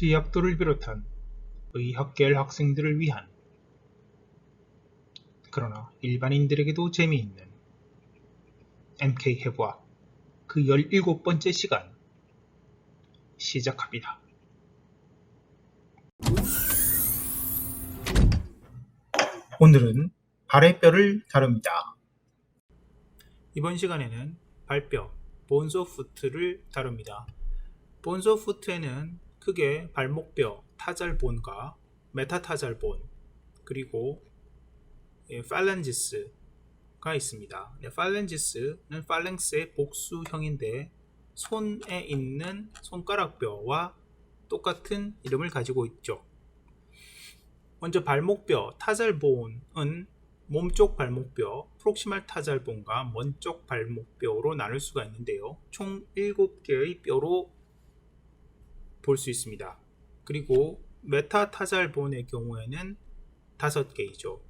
시약도를 비롯한 의학계열 학생들을 위한, 그러나 일반인들에게도 재미있는 MK해부학 그 17번째 시간 시작합니다. 오늘은 발의 뼈를 다룹니다. 이번 시간에는 발뼈, 보న్స్ 오브 푸트를 다룹니다. 보న్స్ 오브 푸트에는 크게 발목뼈, 타잘본과 메타타잘본, 그리고 팔렌지스가 있습니다. 팔렌지스는 팔랭스의 복수형인데 손에 있는 손가락뼈와 똑같은 이름을 가지고 있죠. 먼저 발목뼈, 타잘본은 몸쪽 발목뼈, 프록시말 타잘본과 먼쪽 발목뼈로 나눌 수가 있는데요. 총 7개의 뼈로 볼 수 있습니다. 그리고 메타타잘본의 경우에는 5개이죠.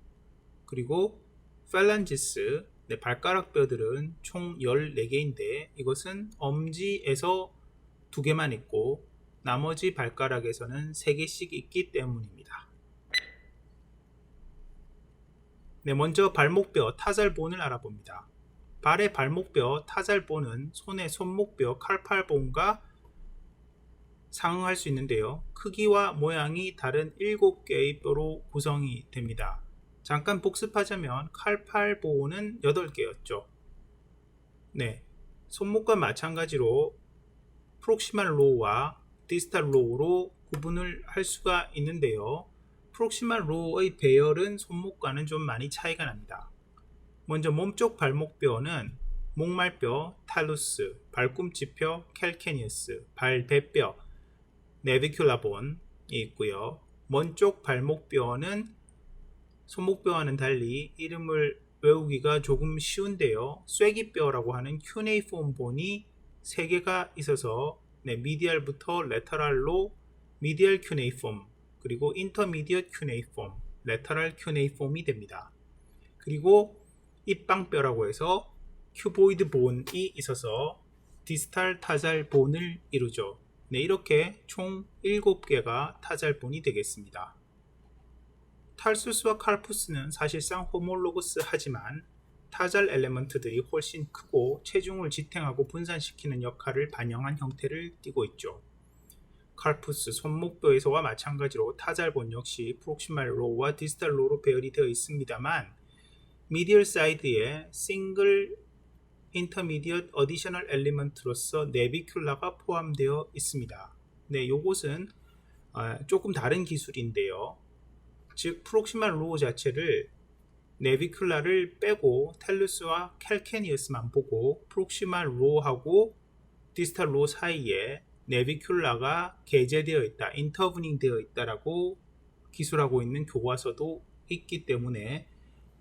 그리고 팔란지스, 발가락 뼈들은 총 14개인데 이것은 엄지에서 2개만 있고 나머지 발가락에서는 3개씩 있기 때문입니다. 먼저 발목뼈 타잘본을 알아봅니다. 발의 발목뼈 타잘본은 손의 손목뼈 칼팔본과 상응할 수 있는데요. 크기와 모양이 다른 7개의 뼈로 구성이 됩니다. 잠깐 복습하자면 칼팔본은 8개였죠. 손목과 마찬가지로 프록시말 로우와 디스탈 로우로 구분을 할 수가 있는데요. 프록시말 로우의 배열은 손목과는 좀 많이 차이가 납니다. 먼저 몸쪽 발목뼈는 목말뼈, 탈루스, 발꿈치뼈, 캘케니어스, 발배뼈, 네비큘라본이 있고요. 먼쪽 발목뼈는 손목뼈와는 달리 이름을 외우기가 조금 쉬운데요. 쐐기뼈라고 하는 큐네이폼 본이 3개가 있어서 미디알부터 레터럴로 미디얼 큐네이폼, 그리고 인터미디엇 큐네이폼, 레터럴 큐네이폼이 됩니다. 그리고 입방뼈라고 해서 큐보이드 본이 있어서 디스탈 타잘본을 이루죠. 이렇게 총 7개가 타잘본이 되겠습니다. 탈수스와 칼푸스는 사실상 호몰로그스 하지만 타잘 엘레먼트들이 훨씬 크고 체중을 지탱하고 분산시키는 역할을 반영한 형태를 띠고 있죠. 칼푸스, 손목뼈에서와 마찬가지로 타잘본 역시 프록시말 로우와 디스탈 로우로 배열이 되어 있습니다만 미디얼 사이드에 싱글 인터미디엇 어디셔널 엘리먼트로서 네비큘라가 포함되어 있습니다. 요것은 조금 다른 기술인데요. 즉 프록시말 로우 자체를 네비큘라를 빼고 텔루스와 캘케니어스만 보고 프록시말 로우하고 디스탈 로우 사이에 네비큘라가 게재되어 있다, 인터브닝 되어 있다라고 기술하고 있는 교과서도 있기 때문에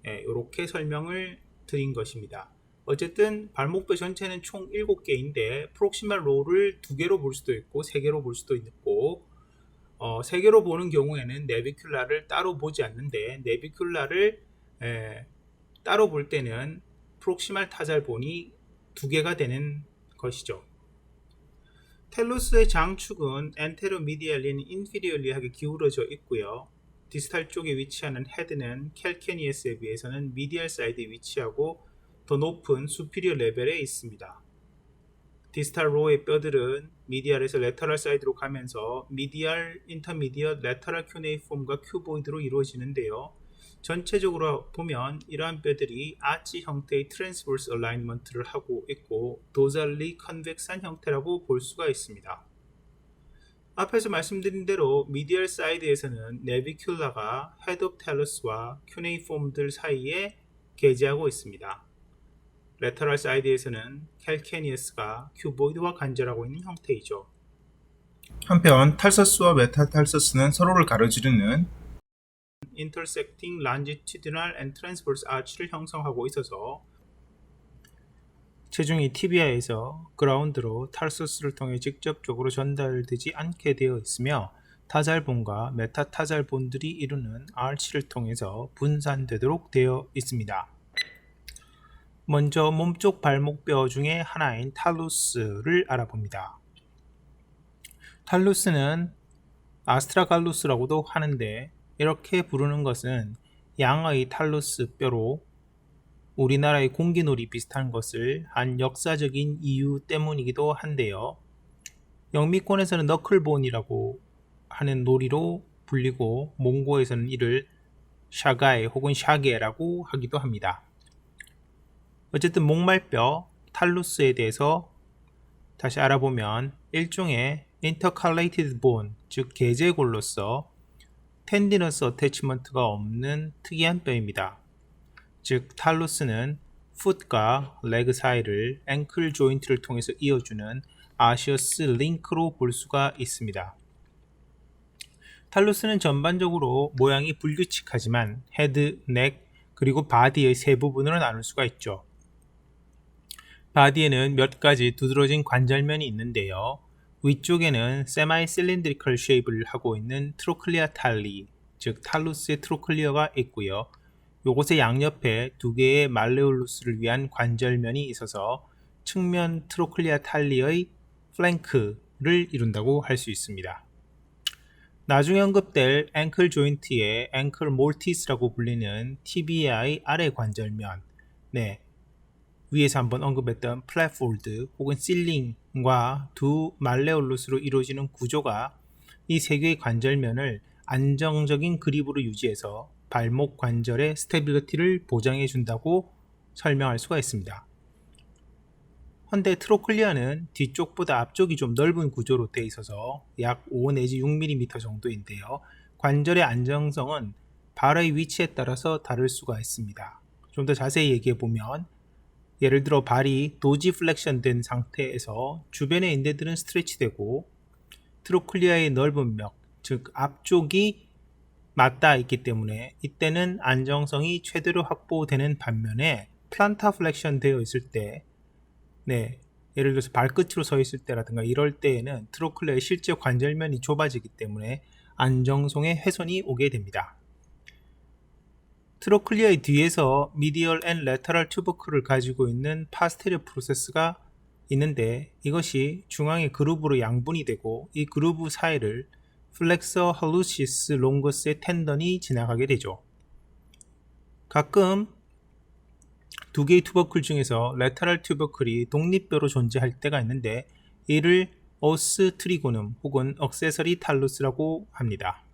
이렇게 설명을 드린 것입니다. 어쨌든 발목뼈 전체는 총 7개인데 프록시말 로우를 2개로 볼 수도 있고 3개로 볼 수도 있고 3개로 보는 경우에는 네비큘라를 따로 보지 않는데 네비큘라를 따로 볼 때는 프록시말 타잘본이 2개가 되는 것이죠. 텔루스의 장축은 엔테로미디알리는 인피리얼리하게 기울어져 있고요. 디스탈 쪽에 위치하는 헤드는 캘케니에스에 비해서는 미디얼 사이드에 위치하고 더 높은 수피리어 레벨에 있습니다. 디스탈 로우의 뼈들은 미디알에서 레터럴 사이드로 가면서 미디알, 인터미디엇, 레터럴 큐네이폼과 큐보이드로 이루어지는데요. 전체적으로 보면 이러한 뼈들이 아치 형태의 트랜스버스 얼라인먼트를 하고 있고 도잘리 컨벡스한 형태라고 볼 수가 있습니다. 앞에서 말씀드린 대로 미디얼 사이드에서는 네비큘라가 헤드 오브 텔러스와 큐네이폼들 사이에 게재하고 있습니다. 레터럴 사이드에서는 캘케니어스가 큐보이드와 간절하고 있는 형태이죠. 한편 탈서스와 메타탈서스는 서로를 가로지르는 intersecting longitudinal and transverse arch를 형성하고 있어서 체중이 티비아에서 그라운드로 탈서스를 통해 직접적으로 전달되지 않게 되어 있으며 타잘본과 메타타잘본들이 이루는 아치를 통해서 분산되도록 되어 있습니다. 먼저 몸쪽 발목뼈 중에 하나인 탈루스를 알아봅니다. 탈루스는 아스트라갈루스라고도 하는데 이렇게 부르는 것은 양의 탈루스 뼈로 우리나라의 공기놀이 비슷한 것을 한 역사적인 이유 때문이기도 한데요. 영미권에서는 너클본이라고 하는 놀이로 불리고 몽고에서는 이를 샤가에 혹은 샤게라고 하기도 합니다. 어쨌든 목말뼈 탈루스에 대해서 다시 알아보면 일종의 intercalated bone, 즉 계제골로서 tendinous attachment가 없는 특이한 뼈입니다. 즉 탈루스는 풋과 레그 사이를 앵클 조인트를 통해서 이어주는 아시어스 링크로 볼 수가 있습니다. 탈루스는 전반적으로 모양이 불규칙하지만 헤드, 넥, 그리고 바디의 세 부분으로 나눌 수가 있죠. 바디에는 몇 가지 두드러진 관절면이 있는데요. 위쪽에는 세마이 실린드리컬 쉐입을 하고 있는 트로클리아 탈리, 즉 탈루스의 트로클리어가 있고요. 요것의 양옆에 두 개의 말레올루스를 위한 관절면이 있어서 측면 트로클리아 탈리의 플랭크를 이룬다고 할 수 있습니다. 나중에 언급될 앵클 조인트의 앵클 몰티스라고 불리는 TBI 아래 관절면, 위에서 한번 언급했던 플랫폴드 혹은 실링과 두 말레올루스로 이루어지는 구조가 이 세 개의 관절면을 안정적인 그립으로 유지해서 발목 관절의 스테빌리티를 보장해 준다고 설명할 수가 있습니다. 헌데 트로클리아는 뒤쪽보다 앞쪽이 좀 넓은 구조로 되어 있어서 약 5 내지 6mm 정도인데요. 관절의 안정성은 발의 위치에 따라서 다를 수가 있습니다. 좀 더 자세히 얘기해 보면 예를 들어 발이 도지 플렉션 된 상태에서 주변의 인대들은 스트레치 되고 트로클리아의 넓은 벽, 즉 앞쪽이 맞닿아 있기 때문에 이때는 안정성이 최대로 확보되는 반면에 플란타 플렉션 되어 있을 때 예를 들어서 발끝으로 서 있을 때라든가 이럴 때에는 트로클리아의 실제 관절면이 좁아지기 때문에 안정성에 훼손이 오게 됩니다. 트로클리아의 뒤에서 미디얼 앤 레터럴 튜버클을 가지고 있는 파스테리어 프로세스가 있는데 이것이 중앙의 그루브로 양분이 되고 이 그루브 사이를 플렉서 할루시스 롱거스의 텐던이 지나가게 되죠. 가끔 두 개의 튜버클 중에서 레터럴 튜버클이 독립뼈로 존재할 때가 있는데 이를 오스 트리고눔 혹은 억세서리 탈루스라고 합니다.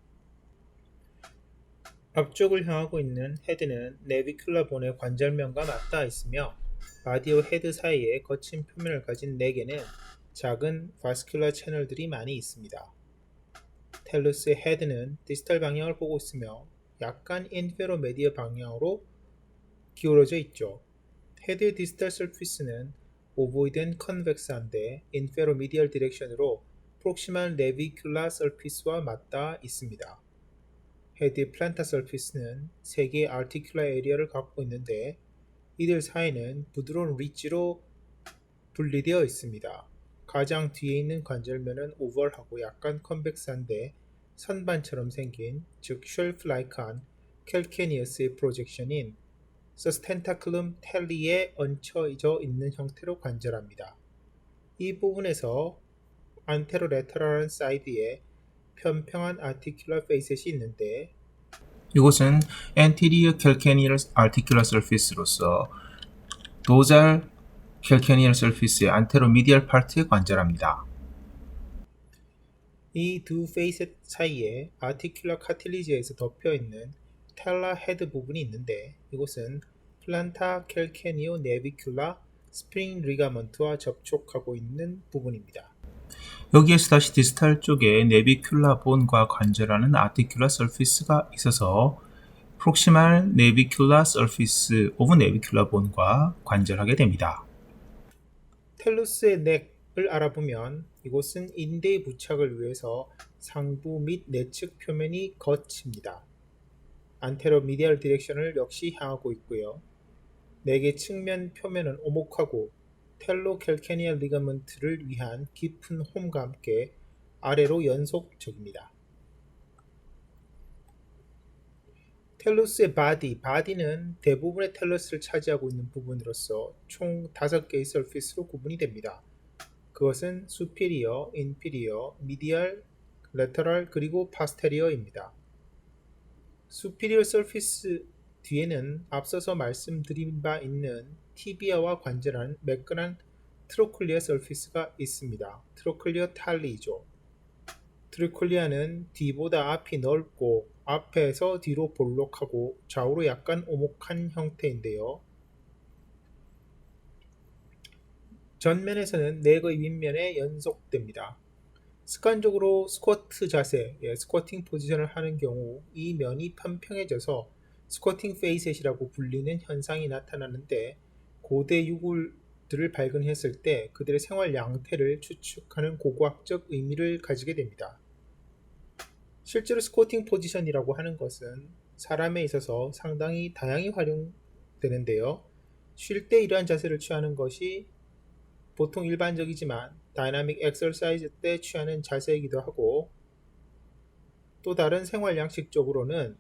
앞쪽을 향하고 있는 헤드는 네비큘라 본의 관절면과 맞닿아 있으며 바디와 헤드 사이에 거친 표면을 가진 넥에는 작은 바스큘라 채널들이 많이 있습니다. 텔루스의 헤드는 디스탈 방향을 보고 있으며 약간 인페로 메디어 방향으로 기울어져 있죠. 헤드의 디스탈 서피스는 오보이드앤 컨벡스한데 인페로 미디얼 디렉션으로 프록시말 네비큘라 서피스와 맞닿아 있습니다. 헤드의 플란타 서피스는 세 개의 아티큘라 에리어를 갖고 있는데 이들 사이는 부드러운 리지로 분리되어 있습니다. 가장 뒤에 있는 관절면은 오벌하고 약간 컨벡스한데 선반처럼 생긴, 즉 쉘프-라이크한 캘케니어스의 프로젝션인 서스텐타클룸 텔리에 얹혀져 있는 형태로 관절합니다. 이 부분에서 안테로레터럴한 사이드에 평평한 아티큘러 페이셋이 있는데 이곳은 anterior calcaneal articular surface로서 dorsal calcaneal surface의 anteromedial 파트에 관절합니다. 이 두 페이셋 사이에 아티큘러 카틸리지에서 덮여있는 텔라 헤드 부분이 있는데 이곳은 플란타 캘케니오 네비큘라 스프링 리가먼트와 접촉하고 있는 부분입니다. 여기에서 다시 디스탈 쪽에 네비큘라 본과 관절하는 아티큘라 서피스가 있어서 프록시말 네비큘라 서피스 오브 네비큘라 본과 관절하게 됩니다. 텔루스의 넥을 알아보면 이곳은 인대의 부착을 위해서 상부 및 내측 표면이 거칩니다. 안테로 미디얼 디렉션을 역시 향하고 있고요. 넥의 측면 표면은 오목하고 텔로 캘케니얼 리가먼트를 위한 깊은 홈과 함께 아래로 연속적입니다. 텔루스의 바디는 대부분의 텔루스를 차지하고 있는 부분으로서 총 5개의 서피스로 구분이 됩니다. 그것은 수피리어, 인피리어, 미디얼, 레터럴 그리고 파스테리어입니다. 수피리어 서피스 뒤에는 앞서서 말씀드린 바 있는 티비아와 관절한 매끈한 트로클리아 서피스가 있습니다. 트로클리아 탈리죠. 트로클리아는 뒤보다 앞이 넓고 앞에서 뒤로 볼록하고 좌우로 약간 오목한 형태인데요. 전면에서는 내거의 윗면에 연속됩니다. 습관적으로 스쿼트 자세, 스쿼팅 포지션을 하는 경우 이 면이 편평해져서 스쿼팅 페이셋이라고 불리는 현상이 나타나는데 고대 유골들을 발견했을 때 그들의 생활 양태를 추측하는 고고학적 의미를 가지게 됩니다. 실제로 스쿼팅 포지션이라고 하는 것은 사람에 있어서 상당히 다양히 활용되는데요. 쉴 때 이러한 자세를 취하는 것이 보통 일반적이지만 다이나믹 엑서사이즈 때 취하는 자세이기도 하고 또 다른 생활 양식적으로는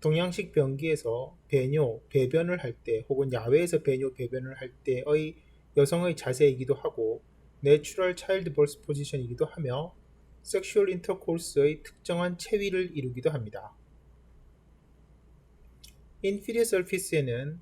동양식 변기에서 배변을 할 때 혹은 야외에서 배변을 할 때의 여성의 자세이기도 하고 내추럴 차일드 벌스 포지션이기도 하며 섹슈얼 인터코스의 특정한 체위를 이루기도 합니다. 인피리어 서피스에는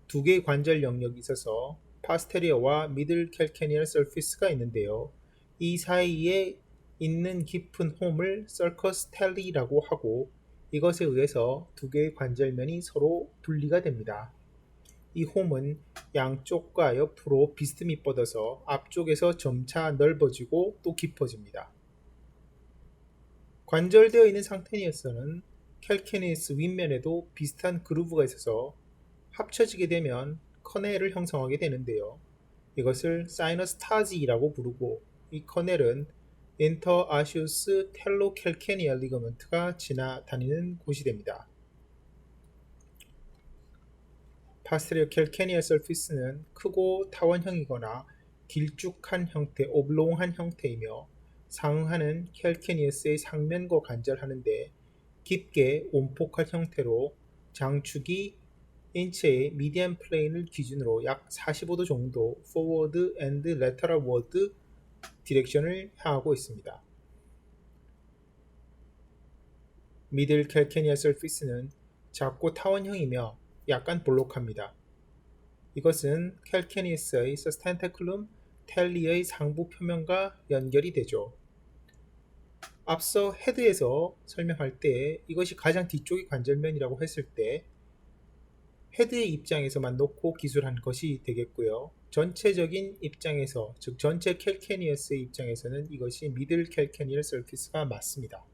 두 개의 관절 영역이 있어서 파스테리어와 미들 캘케니얼 서피스가 있는데요. 이 사이에 있는 깊은 홈을 서커스 텔리라고 하고 이것에 의해서 두 개의 관절면이 서로 분리가 됩니다. 이 홈은 양쪽과 옆으로 비스듬히 뻗어서 앞쪽에서 점차 넓어지고 또 깊어집니다. 관절되어 있는 상태니어서는 캘케니스 윗면에도 비슷한 그루브가 있어서 합쳐지게 되면 커넬을 형성하게 되는데요. 이것을 사이너스 타지라고 부르고 이 커넬은 인터아시우스 텔로캘케니얼 리거먼트가 지나다니는 곳이 됩니다. 파스테리어 캘케니얼 서피스는 크고 타원형이거나 길쭉한 형태, 오블롱한 형태이며 상하는 캘케니어스의 상면과 관절하는데 깊게 온폭한 형태로 장축이 인체의 미디안 플레인을 기준으로 약 45도 정도 forward and lateral ward 디렉션을 향하고 있습니다. 미들 캘케니아 서피스는 작고 타원형이며 약간 볼록합니다. 이것은 캘케니스의 서스텐테클룸 텔리의 상부 표면과 연결이 되죠. 앞서 헤드에서 설명할 때 이것이 가장 뒤쪽의 관절면이라고 했을 때 헤드의 입장에서만 놓고 기술한 것이 되겠고요. 전체적인 입장에서, 즉 전체 캘케니어스의 입장에서는 이것이 미들 캘케니얼 서피스가 맞습니다.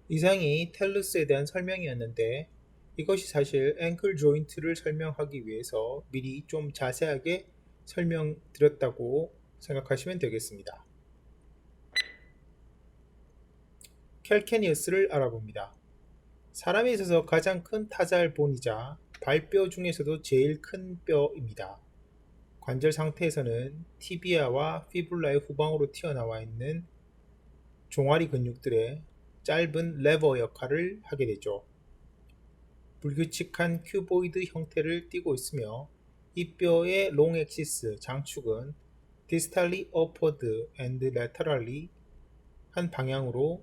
이상이 텔루스에 대한 설명이었는데 이것이 사실 앵클 조인트를 설명하기 위해서 미리 좀 자세하게 설명드렸다고 생각하시면 되겠습니다. 캘케니어스를 알아봅니다. 사람에 있어서 가장 큰 타자알본이자 발뼈 중에서도 제일 큰 뼈입니다. 관절 상태에서는 티비아와 피블라의 후방으로 튀어나와 있는 종아리 근육들의 짧은 레버 역할을 하게 되죠. 불규칙한 큐보이드 형태를 띠고 있으며 이 뼈의 롱 엑시스 장축은 distally upward and laterally 한 방향으로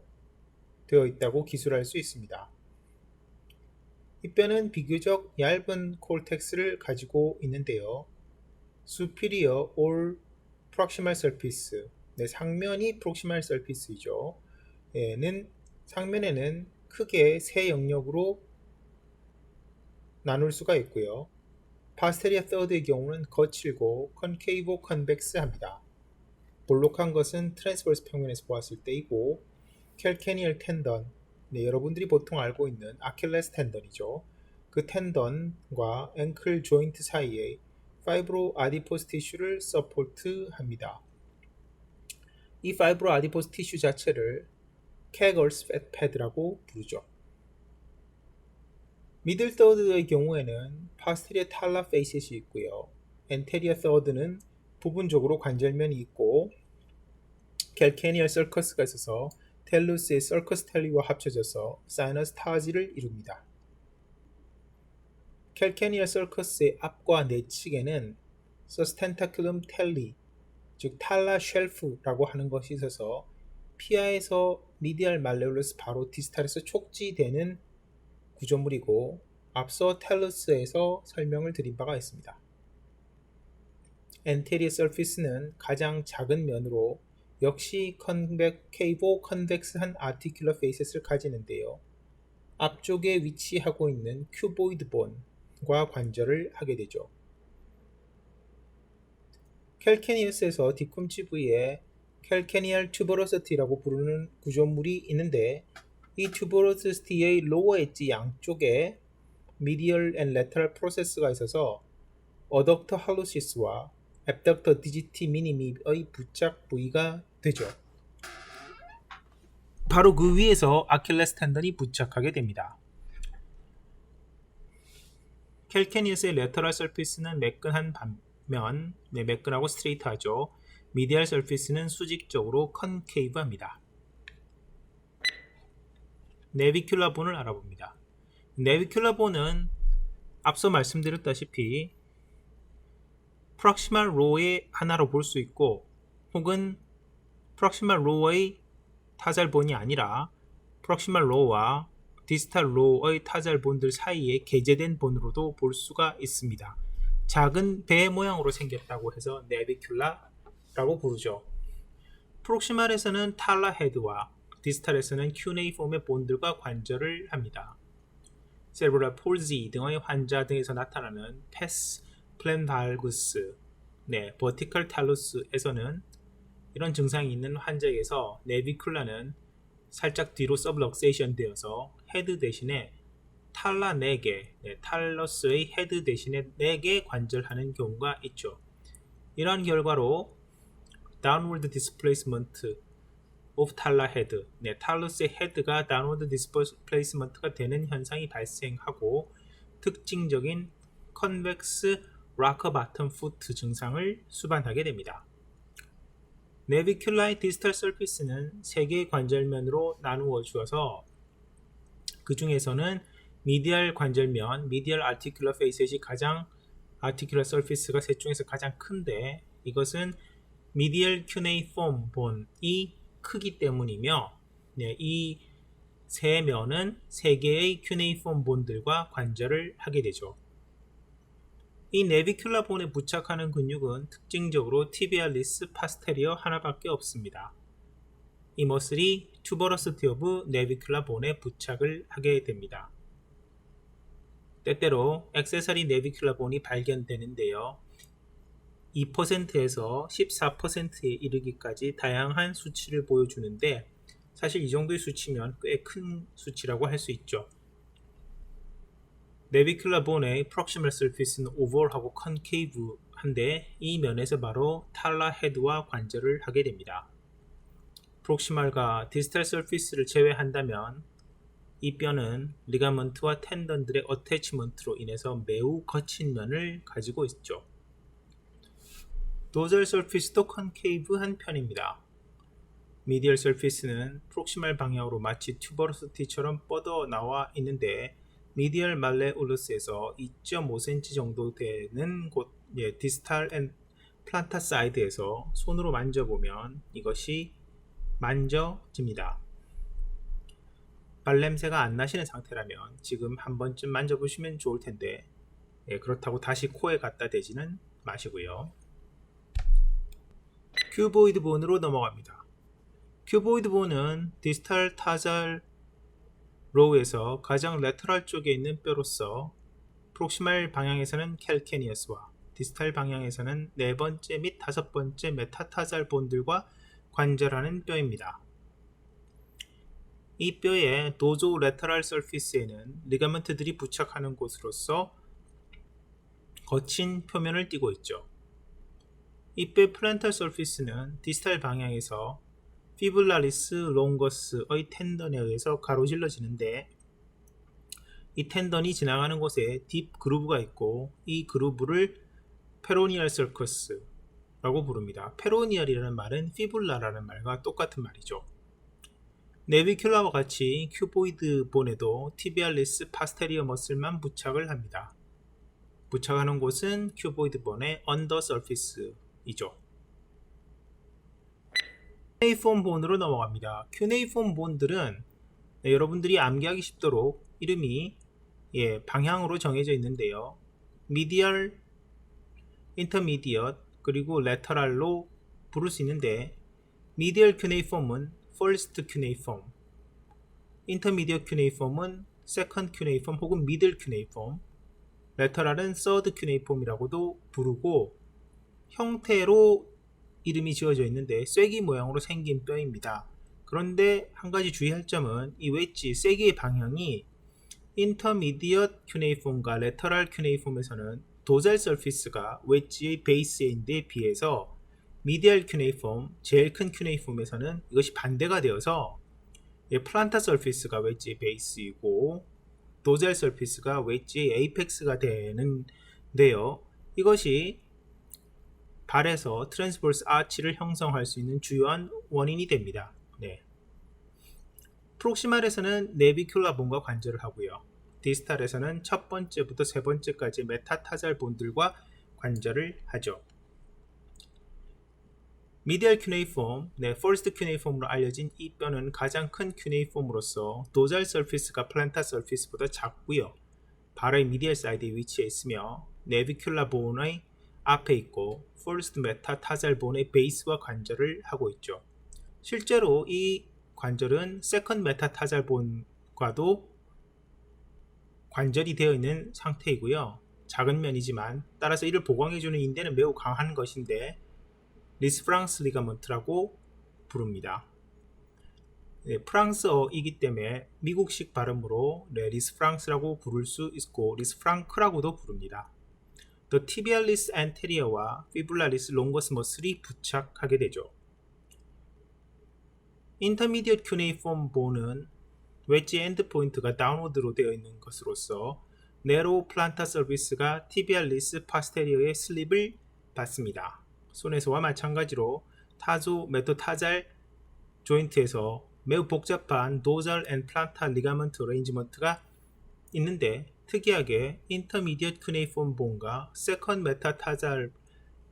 되어 있다고 기술할 수 있습니다. 이 뼈는 비교적 얇은 콜텍스를 가지고 있는데요. superior or proximal surface, 상면이 proximal surface이죠. 상면에는 크게 세 영역으로 나눌 수가 있고요. posterior third의 경우는 거칠고 concavo convex합니다. 볼록한 것은 트랜스버스 평면에서 보았을 때이고 캘케니얼 텐던, 여러분들이 보통 알고 있는 아킬레스 텐던이죠. 그 텐던과 앵클 조인트 사이에 파이브로 아디포스 티슈를 서포트합니다. 이 파이브로 아디포스 티슈 자체를 케걸스 팻 패드라고 부르죠. 미들 서드의 경우에는 파스테리어 탈라 페이셋이 있고요. 엔테리어 서드는 부분적으로 관절면이 있고 캘케니얼 서커스가 있어서 텔루스의 서커스 텔리와 합쳐져서 사이너스 타지를 이룹니다. 캘케니얼 서커스의 앞과 내측에는 서스텐타클럼 텔리, 즉 탈라 쉘프라고 하는 것이 있어서 피아에서 미디얼 말레올러스 바로 디스탈에서 촉지되는 구조물이고 앞서 텔러스에서 설명을 드린 바가 있습니다. 엔테리어 서피스는 가장 작은 면으로 역시 컨벡케이보 컨벡스한 아티큘러 페이셋을 가지는데요. 앞쪽에 위치하고 있는 큐보이드 본과 관절을 하게 되죠. 캘케니어스에서 뒤꿈치 부위에 캘케니얼 튜버로시티라고 부르는 구조물이 있는데 이 튜버로시티의 로어 엣지 양쪽에 미디얼 앤 레터럴 프로세스가 있어서 어덕터 할로시스와 앱덕터 디지티 미니미의 부착 부위가 되죠. 바로 그 위에서 아킬레스 텐던이 부착하게 됩니다. 캘케니어스의 레터럴 서피스는 매끈한 반면 매끈하고 스트레이트하죠. 미디얼 서피스는 수직적으로 컨케이브합니다. 내비큘라 본을 알아봅니다. 내비큘라 본은 앞서 말씀드렸다시피 프록시말 로의 하나로 볼 수 있고 혹은 프록시말 로의 타잘본이 아니라 프록시말 로와 디스탈 로의 타잘본들 사이에 개재된 본으로도 볼 수가 있습니다. 작은 배 모양으로 생겼다고 해서 내비큘라라고 부르죠. 프록시말에서는 탈라 헤드와 디스탈에서는 큐네이폼의 본들과 관절을 합니다. 세레브럴 폴지 등의 환자 등에서 나타나는 패스 플랜발구스, 버티컬 탈루스에서는 이런 증상이 있는 환자에게서 내비큘라는 살짝 뒤로 서브럭세이션 되어서 헤드 대신에 탈라 4개, 탈러스의 헤드 대신에 4개 관절하는 경우가 있죠. 이러한 결과로 downward displacement of 탈라 헤드, 탈러스의 헤드가 downward displacement가 되는 현상이 발생하고 특징적인 convex rocker bottom foot 증상을 수반하게 됩니다. 내비큘라의 디스탈 서피스는 3개의 관절면으로 나누어 주어서 그 중에서는 미디얼 관절면, 미디얼 아티큘러 페이셋이 가장 아티큘러 서피스가 셋 중에서 가장 큰데 이것은 미디얼 큐네이폼 본이 크기 때문이며 이 세 면은 3개의 큐네이폼 본들과 관절을 하게 되죠. 이 내비큘라 본에 부착하는 근육은 특징적으로 티비알리스 파스테리어 하나밖에 없습니다. 이 머슬이 튜버러시티 오브 내비큘라 본에 부착을 하게 됩니다. 때때로 액세서리 내비큘라 본이 발견되는데요. 2%에서 14%에 이르기까지 다양한 수치를 보여주는데 사실 이 정도의 수치면 꽤 큰 수치라고 할 수 있죠. 내비큘라 본의 프록시멀 서피스는 오벌하고 컨케이브한데 이 면에서 바로 탈라 헤드와 관절을 하게 됩니다. 프록시멀과 디스탈 서피스를 제외한다면 이 뼈는 리가먼트와 텐던들의 어태치먼트로 인해서 매우 거친 면을 가지고 있죠. 도절 서피스도 컨케이브한 편입니다. 미디얼 서피스는 프록시멀 방향으로 마치 튜버로시티처럼 뻗어 나와 있는데 미디얼 말레울러스에서 2.5cm 정도 되는 곳 디스탈 앤 플란타 사이드에서 손으로 만져보면 이것이 만져집니다. 발냄새가 안 나시는 상태라면 지금 한 번쯤 만져보시면 좋을 텐데 그렇다고 다시 코에 갖다 대지는 마시고요. 큐보이드 본으로 넘어갑니다. 큐보이드 본은 디스탈 타잘 로우에서 가장 레터럴 쪽에 있는 뼈로서 프록시말 방향에서는 캘케니어스와 디스탈 방향에서는 4번째 및 5번째 메타타잘 본들과 관절하는 뼈입니다. 이 뼈의 도조 레터럴 서피스에는 리가먼트들이 부착하는 곳으로서 거친 표면을 띠고 있죠. 이 뼈의 플랜탈 서피스는 디스탈 방향에서 피블라리스 롱거스의 텐던에 의해서 가로질러지는데 이 텐던이 지나가는 곳에 딥 그루브가 있고 이 그루브를 페로니얼 서커스라고 부릅니다. 페로니얼이라는 말은 피블라라는 말과 똑같은 말이죠. 내비큘라와 같이 큐보이드 본에도 티비알리스 파스테리어 머슬만 부착을 합니다. 부착하는 곳은 큐보이드 본의 언더 서피스이죠. 큐네이폼 본으로 넘어갑니다. 큐네이폼 본들은 여러분들이 암기하기 쉽도록 이름이 방향으로 정해져 있는데요. 미디얼, 인터미디엇, 그리고 레터럴로 부를 수 있는데 미디얼 큐네이폼은 퍼스트 큐네이폼, 인터미디엇 큐네이폼은 세컨드 큐네이폼 혹은 미들 큐네이폼, 레터럴은 서드 큐네이폼이라고도 부르고 형태로 이름이 지어져 있는데 쐐기 모양으로 생긴 뼈입니다. 그런데 한 가지 주의할 점은 이 웨지 쐐기의 방향이 인터미디엇 큐네이폼과 레터럴 큐네이폼에서는 도잘 서피스가 웨지의 베이스인데 비해서 미디얼 큐네이폼, 제일 큰 큐네이폼에서는 이것이 반대가 되어서 플란타 서피스가 웨지의 베이스이고 도잘 서피스가 웨지의 에이펙스가 되는데요. 이것이 발에서 트랜스버스 아치를 형성할 수 있는 주요한 원인이 됩니다. 프록시말에서는 내비큘라 본과 관절을 하고요. 디스탈에서는 첫 번째부터 세 번째까지 메타타잘 본들과 관절을 하죠. 미디얼 큐네이폼, 퍼스트 큐네이폼으로 알려진 이 뼈는 가장 큰 큐네이폼으로서 도잘 서피스가 플란타 서피스보다 작고요. 발의 미디얼 사이드에 위치해 있으며 내비큘라 본의 앞에 있고 퍼스트 메타타잘 본의 베이스와 관절을 하고 있죠. 실제로 이 관절은 세컨드 메타타잘 본과도 관절이 되어 있는 상태이고요. 작은 면이지만 따라서 이를 보강해주는 인대는 매우 강한 것인데 리스프랑스 리가먼트라고 부릅니다. 프랑스어이기 때문에 미국식 발음으로 리스프랑스라고 부를 수 있고 리스프랑크라고도 부릅니다. The tibialis anteriore와 fibularis longus muscle이 부착하게 되죠. 인터미디엇 큐네이폼 본은 웨지 엔드 포인트가 다운워드로 되어 있는 것으로서 네로우 플란타 서비스가 티비알리스 파스테리어의 슬립을 받습니다. 손에서와 마찬가지로 타조 메토타잘 조인트에서 매우 복잡한 도잘 앤 플란타 리가먼트 어레인지먼트가 있는데 특이하게 인터미디엇 큐네이폼 본과 세컨드 메타타잘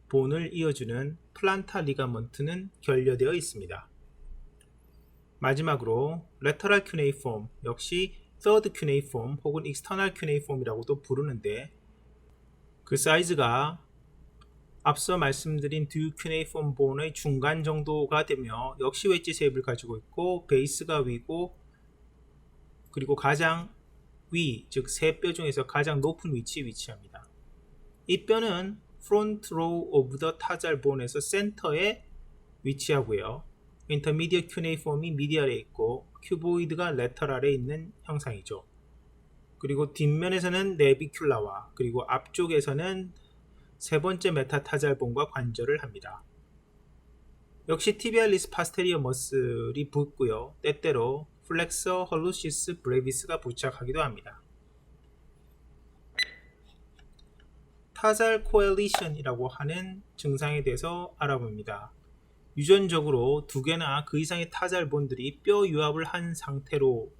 본을 이어주는 플란타 리가먼트는 결여되어 있습니다. 마지막으로 레터럴 큐네이폼 역시 서드 큐네이폼 혹은 익스터널 큐네이폼이라고도 부르는데 그 사이즈가 앞서 말씀드린 두 큐네이폼 본의 중간 정도가 되며 역시 웨지 쉐입을 가지고 있고 베이스가 위고 그리고 가장 위, 즉 세 뼈 중에서 가장 높은 위치에 위치합니다. 이 뼈는 프론트 로우 오브 더 타잘 본에서 센터에 위치하고요. 인터미디엇 큐네이폼이 미디얼에 있고 큐보이드가 레터럴에 있는 형상이죠. 그리고 뒷면에서는 내비큘라와 그리고 앞쪽에서는 세 번째 메타타잘본과 관절을 합니다. 역시 티비알리스 파스테리어 머슬이 붙고요. 때때로 플렉서 헐루시스 브레비스가 부착하기도 합니다. 타잘 코엘리션이라고 하는 증상에 대해서 알아봅니다. 유전적으로 두 개나 그 이상의 타잘본들이 뼈 유합을 한 상태로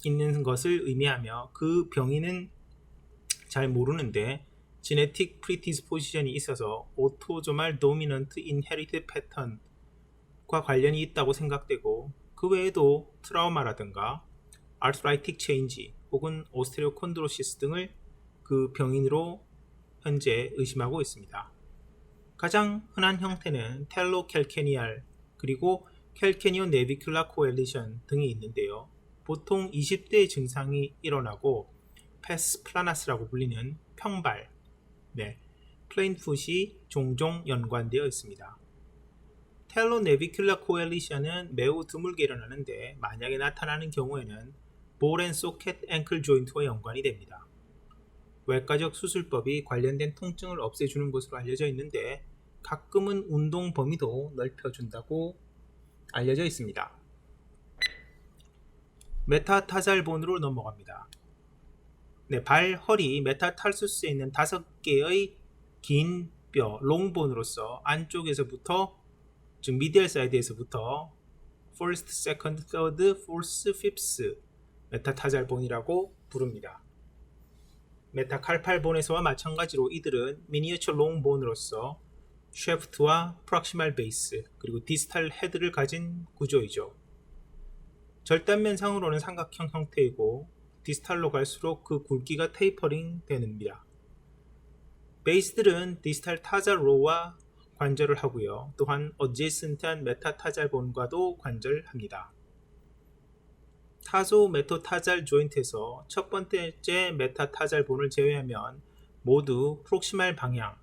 있는 것을 의미하며 그 병인은 잘 모르는데 지네틱 프리디스포지션이 있어서 오토조말 도미넌트 인헤리트 패턴과 관련이 있다고 생각되고 그 외에도 트라우마라든가 아르트라이틱 체인지 혹은 오스테리오콘드로시스 등을 그 병인으로 현재 의심하고 있습니다. 가장 흔한 형태는 텔로캘케니알 그리고 캘케니오 네비큘라 코엘리션 등이 있는데요. 보통 20대의 증상이 일어나고 패스 플라나스라고 불리는 평발, 플레인풋이 종종 연관되어 있습니다. 텔로 네비큘라 코엘리션은 매우 드물게 일어나는데 만약에 나타나는 경우에는 볼 앤 소켓 앵클 조인트와 연관이 됩니다. 외과적 수술법이 관련된 통증을 없애주는 것으로 알려져 있는데 가끔은 운동 범위도 넓혀준다고 알려져 있습니다. 메타타잘본으로 넘어갑니다. 발, 허리, 메타탈수스에 있는 5개의 긴 뼈, 롱본으로서 안쪽에서부터 즉 미디얼 사이드에서부터 first, second, third, fourth, fifth 메타타잘본이라고 부릅니다. 메타칼팔본에서와 마찬가지로 이들은 미니어처 롱본으로서 쉐프트와 프록시말 베이스, 그리고 디스탈 헤드를 가진 구조이죠. 절단면상으로는 삼각형 형태이고 디스탈로 갈수록 그 굵기가 테이퍼링 됩니다. 베이스들은 디스탈 타잘로와 관절을 하고요. 또한 어제이슨트한 메타타잘본과도 관절합니다. 타소 메토타잘 조인트에서 첫 번째 메타타잘본을 제외하면 모두 프록시말 방향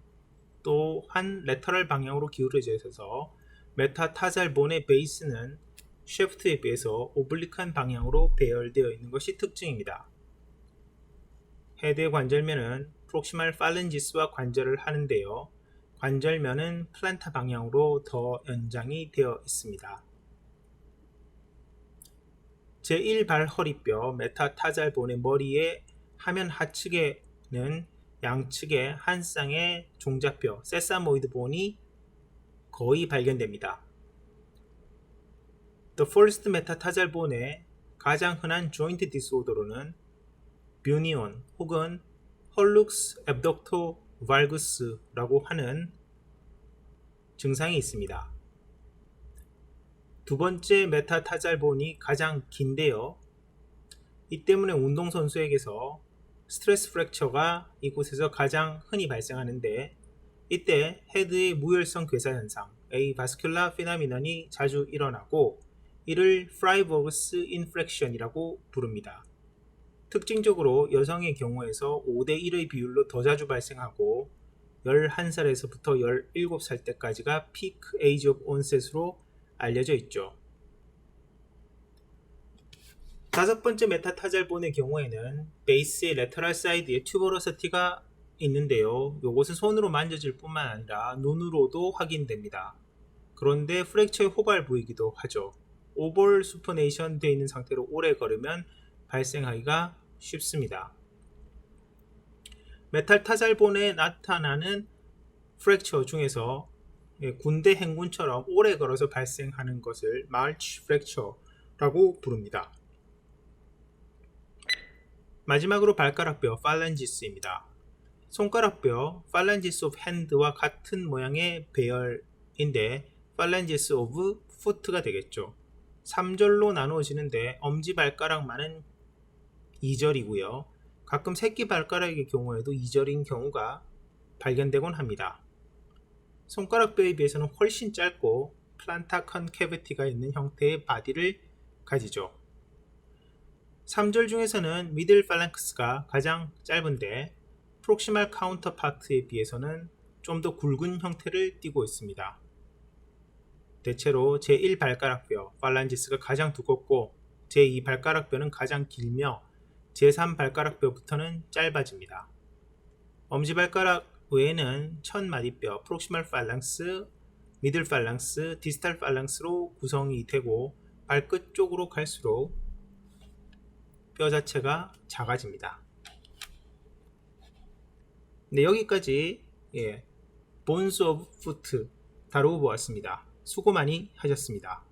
또한 레터럴 방향으로 기울어져 있어서 메타타잘본의 베이스는 쉐프트에 비해서 오블릭한 방향으로 배열되어 있는 것이 특징입니다. 헤드의 관절면은 프록시말 팔렌지스와 관절을 하는데요. 관절면은 플란타 방향으로 더 연장이 되어 있습니다. 제1발 허리뼈 메타타잘본의 머리의 하면 하측에는 양측에 한 쌍의 종자뼈 세사모이드 본이 거의 발견됩니다. The first 메타타잘본의 가장 흔한 조인트 디스오더로는 뷰니온 혹은 헐룩스 앱덕토 발구스라고 하는 증상이 있습니다. 두 번째 메타타잘본이 가장 긴데요. 이 때문에 운동선수에게서 스트레스 프랙처가 이곳에서 가장 흔히 발생하는데 이때 헤드의 무혈성 괴사 현상, 에이바스큘라 피나미넌이 자주 일어나고 이를 프라이버그스 인프렉션이라고 부릅니다. 특징적으로 여성의 경우에서 5대1의 비율로 더 자주 발생하고 11살에서부터 17살 때까지가 피크 에이지 오브 온셋으로 알려져 있죠. 다섯 번째 메타타잘본의 경우에는 베이스의 레터럴 사이드에 튜버러시티가 있는데요. 이것은 손으로 만져질 뿐만 아니라 눈으로도 확인됩니다. 그런데 프랙처의 호발 부위이기도 하죠. 오벌 수퍼네이션 되어 있는 상태로 오래 걸으면 발생하기가 쉽습니다. 메탈타잘본에 나타나는 프랙처 중에서 군대 행군처럼 오래 걸어서 발생하는 것을 마치 프랙처라고 부릅니다. 마지막으로 발가락뼈 팔렌지스입니다. 손가락뼈 팔렌지스 오브 핸드와 같은 모양의 배열인데 팔렌지스 오브 푸트가 되겠죠. 3절로 나누어지는데 엄지발가락만은 2절이고요. 가끔 새끼발가락의 경우에도 2절인 경우가 발견되곤 합니다. 손가락뼈에 비해서는 훨씬 짧고 플란타 컨캐비티가 있는 형태의 바디를 가지죠. 3절 중에서는 미들 팔랭크스가 가장 짧은데 프록시말 카운터파트에 비해서는 좀 더 굵은 형태를 띠고 있습니다. 대체로 제1발가락뼈 팔란지스가 가장 두껍고 제2발가락뼈는 가장 길며 제3발가락뼈부터는 짧아집니다. 엄지발가락 외에는 첫마디뼈 프록시말 팔랑스, 미들 팔랑스, 디스탈 팔랑스로 구성이 되고 발끝 쪽으로 갈수록 뼈 자체가 작아집니다. 네, 여기까지 본스 오브 푸트 다루고 보았습니다. 수고 많이 하셨습니다.